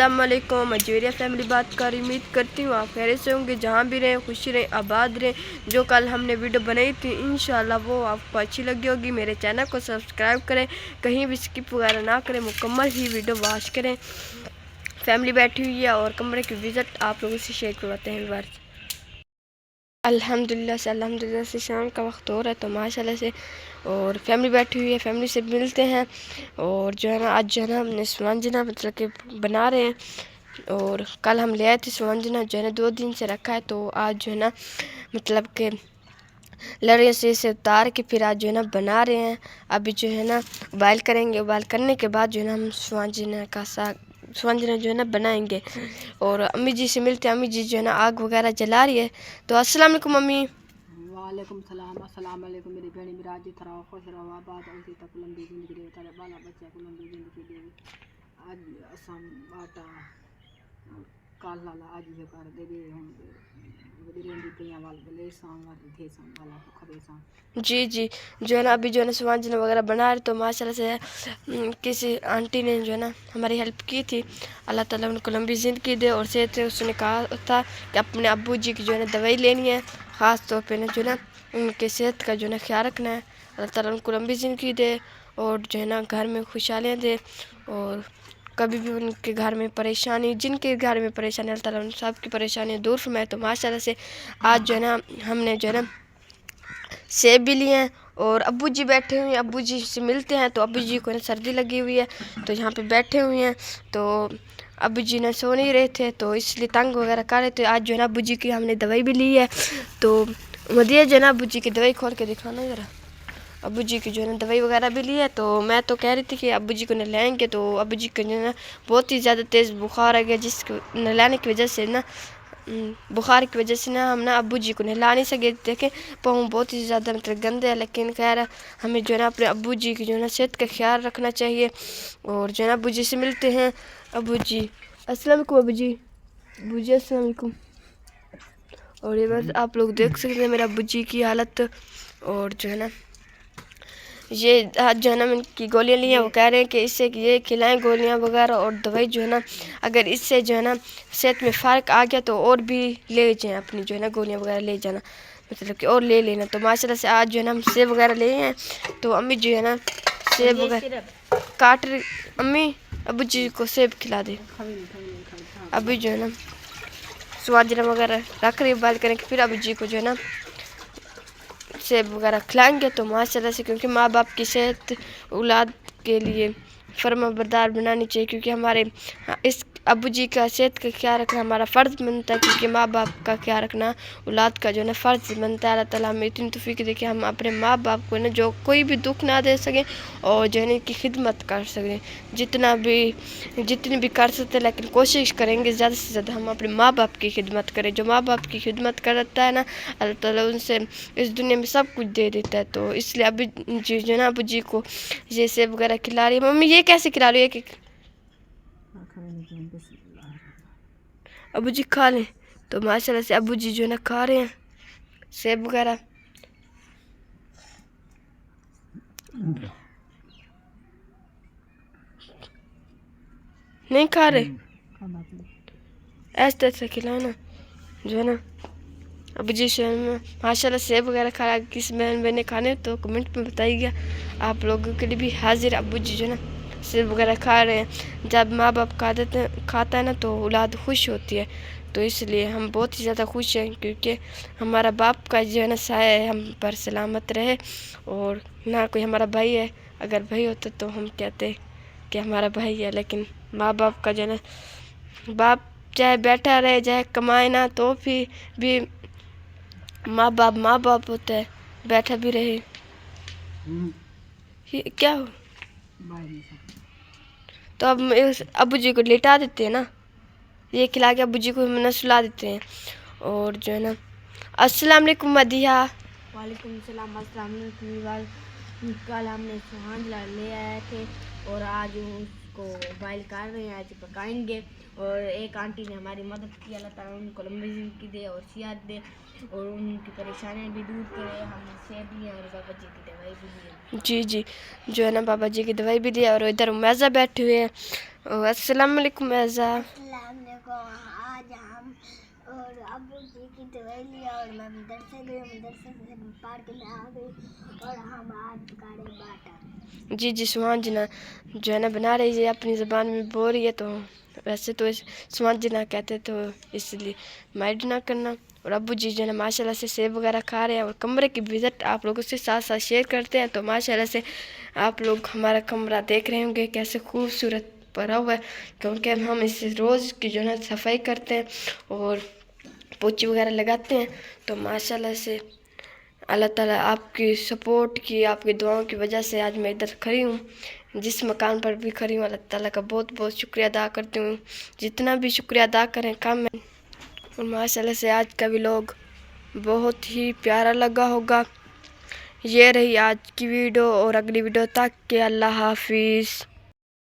अस्सलामुअलैकुम मजूरिया फैमिली बात कर उम्मीद करती हूँ आप खैरियत से होंगे, जहाँ भी रहें खुशी रहें आबाद रहें। जो कल हमने वीडियो बनाई थी इंशाल्लाह वो आपको अच्छी लगी होगी। मेरे चैनल को सब्सक्राइब करें, कहीं भी स्किप वगैरह ना करें, मुकम्मल ही वीडियो वॉच करें। फैमिली बैठी हुई है और कमरे की विज़िट आप लोगों से शेयर करवाते हैं। बार अल्हम्दुलिल्लाह से शाम का वक्त हो रहा है तो माशाल्लाह से और फैमिली बैठी हुई है, फैमिली से मिलते हैं। और जो है ना आज जो है ना हमने स्वांजना मतलब कि बना रहे हैं और कल हम ले आए थे स्वांजना जो है ना 2 दिन से रखा है। तो आज जो है ना मतलब कि लड़ियों से इसे उतार के फिर आज जो है ना बना रहे हैं। अभी जो है ना बॉयल करेंगे, बॉयल करने के बाद जो है ना हम स्वांजना का साग स्वांजना जो है ना बनाएंगे। और अम्मी जी से मिलते हैं, अम्मी जी जो है ना आग वगैरह जला रही है। तो अस्सलाम वालेकुम अम्मी। वालेकुम सलाम। अस्सलाम वालेकुम मेरी बहनी मेरा जी थरा खुश रहो आबाद उसी तक लंबी ज़िंदगी दे तारे बाला बच्चे को लंबी ज़िंदगी दे। आज असम बाटा काल लाला आज ये कर दे दे हम रेंदी पिया वाल गले सांग वाल थे सांग वाला तो खबे सांग जी जो है ना अभी जो है ना स्वांजना वगैरह बना रहे तो माशाल्लाह से किसी आंटी ने जो है ना हमारी हेल्प की थी। अल्लाह ताला उनको लंबी ज़िंदगी दे और सेहत है। उसने कहा था कि अपने अब्बू जी की जो है ना दवाई लेनी है, ख़ास तौर पे ना जो है ना उनके सेहत का जो है ना ख्याल रखना है। अल्लाह ताला उनको लंबी ज़िंदगी दे और जो है ना घर में खुशहालियाँ दे। और कभी भी उनके घर में परेशानी, जिनके घर में परेशानी अल्लाह ताला उन सब की परेशानियाँ दूर फरमाए। तो माशाल्लाह से आज जो है ना हमने जो है ना सेब भी लिए हैं और अब्बू जी बैठे हुए हैं, अब्बू जी से मिलते हैं। तो अब्बू जी को ना सर्दी लगी हुई है तो यहाँ पे बैठे हुए हैं। तो अब्बू जी ने सो नहीं रहे थे तो इसलिए तंग वगैरह कर रहे थे। आज जो है ना अब्बू जी की हमने दवाई भी ली है। तो मुझे जो है ना अब्बू जी की दवाई खोल के दिखाना ज़रा। अब्बू जी की जो है ना दवाई वगैरह भी ली है। तो मैं तो कह रही थी कि अब्बू जी को नहलाएंगे तो अब्बू जी को जो है ना बहुत ही ज़्यादा तेज़ बुखार आ गया, जिसको नहलाने की वजह से ना बुखार की वजह से ना हम ना अब्बू जी को नहला नहीं सके। देखें पाँव बहुत ही ज़्यादा मतलब गंदे हैं, लेकिन खैर हमें जो है ना अपने अब्बू जी की जो है ना सेहत का ख्याल रखना चाहिए। और जो है ना अब्बू जी से मिलते हैं। अब्बू जी अस्सलाम वालेकुम। अब्बू जी अस्सलाम वालेकुम। और ये बस आप लोग देख सकते हैं मेरा अब्बू जी की हालत। और जो है ना ये आज जो है ना इनकी गोलियाँ ली हैं, वो कह रहे हैं कि इससे ये खिलाएं गोलियाँ वगैरह और दवाई जो है ना अगर इससे जो है ना सेहत में फ़र्क आ गया तो और भी ले जाएं, अपनी जो है ना गोलियाँ वगैरह ले जाना, मतलब कि और ले लेना। तो माशाल्लाह से आज जो है ना हम सेब वगैरह ले हैं। तो अम्मी जो है ना सेब वगैरह काट रही, अम्मी अब्बू जी को सेब खिला दे। अभी जो है ना स्वांजना वगैरह रख रही बाल करें फिर अब्बू जी को जो है ना सेब वगैरह खिलाएंगे। तो माशाल्लाह से क्योंकि माँ बाप की सेहत औलाद के लिए फर्माबरदार बनानी चाहिए, क्योंकि हमारे इस अब्बू जी का सेहत का ख्याल रखना हमारा फ़र्ज़ बनता है, क्योंकि माँ बाप का ख्याल रखना औलाद का जो है ना फ़र्ज़ बनता है। अल्लाह ताला हमें इतनी तौफ़ीक दे कि हम अपने माँ बाप को ना जो कोई भी दुख ना दे सकें और जो है ना इनकी खिदमत कर सकें जितनी भी कर सकते हैं, लेकिन कोशिश करेंगे ज़्यादा से ज़्यादा हम अपने माँ बाप की खिदमत करें। जो माँ बाप की खिदमत करता है ना अल्लाह ताला उनसे इस दुनिया में सब कुछ दे देता है। तो इसलिए अभी जी जो है ना अब्बू जी को ये सेब वगैरह खिला रही है। मम्मी ये कैसे खिला रही है कि अब्बू जी खा लें। तो माशाल्लाह से अब्बू जी जो है ना खा रहे हैं सेब वगैरह। नहीं खा रहे, ऐसे ऐसे खिलाओ ना जो है ना अब्बू जी से माशाल्लाह सेब वगैरह खा रहा। किस बहन ने खाने तो कमेंट में बताइएगा। आप लोगों के लिए भी हाजिर अब्बू जी जो है ना सेब वगैरह खा रहे हैं। जब माँ बाप खाता है ना तो औलाद खुश होती है। तो इसलिए हम बहुत ही ज़्यादा खुश हैं, क्योंकि हमारा बाप का जो है ना साया है हम पर सलामत रहे। और ना कोई हमारा भाई है, अगर भाई होता तो हम कहते कि हमारा भाई है, लेकिन माँ बाप का जो है ना बाप चाहे बैठा रहे चाहे कमाए ना तो फिर भी माँ बाप होता है, बैठा भी रहे। ये क्या हो तो अब अब्बू जी को लेटा देते हैं ना, ये खिला के अब्बू जी को ना सुला देते हैं। और जो है ना अस्सलाम वालेकुम मदिहा। वालेकुम सलाम। अस्सलाम वालेकुम। कल हमने सुहान ले आए थे और आज उसको बॉयल कर रहे हैं, आज पकाएंगे। और एक आंटी ने हमारी मदद की, अल्लाह ताला उनको लंबी ज़िंदगी दे और सेहत दे और उनकी परेशानियाँ भी दूर करे। हमने सेब लिए और बाबा जी की दवाई भी ली। जी जो है ना बाबा जी की दवाई भी दी और इधर उमैज़ा बैठे हुए हैं। अस्सलाम वालेकुम ऐज़ा। आज हम और अब्बू जी की दवाई लिया और मैं मदरसे गई, मदरसे से पार्क में आ गई और हम आज पकाड़े बाटा। जी सुहान जना जो है ना बना रही है, अपनी ज़बान में बोल रही है, तो वैसे तो सुहान जना कहते तो इसलिए माइंड ना करना। और अब्बू जी जो है ना माशाल्लाह से सेब वगैरह खा रहे हैं और कमरे की विज़िट आप लोगों से साथ साथ शेयर करते हैं। तो माशाल्लाह से आप लोग हमारा कमरा देख रहे होंगे कैसे खूबसूरत भरा हुआ है, क्योंकि हम इसे रोज़ की जो है ना सफाई करते हैं और पोछी वगैरह लगाते हैं। तो माशाल्लाह से अल्लाह ताला आपकी सपोर्ट की, आपकी दुआओं की वजह से आज मैं इधर खड़ी हूँ, जिस मकान पर भी खड़ी हूँ। अल्लाह ताला का बहुत बहुत शुक्रिया अदा करती हूँ, जितना भी शुक्रिया अदा करें कम है। और माशाल्लाह से आज का व्लॉग बहुत ही प्यारा लगा होगा। ये रही आज की वीडियो और अगली वीडियो तक के अल्लाह हाफिज़।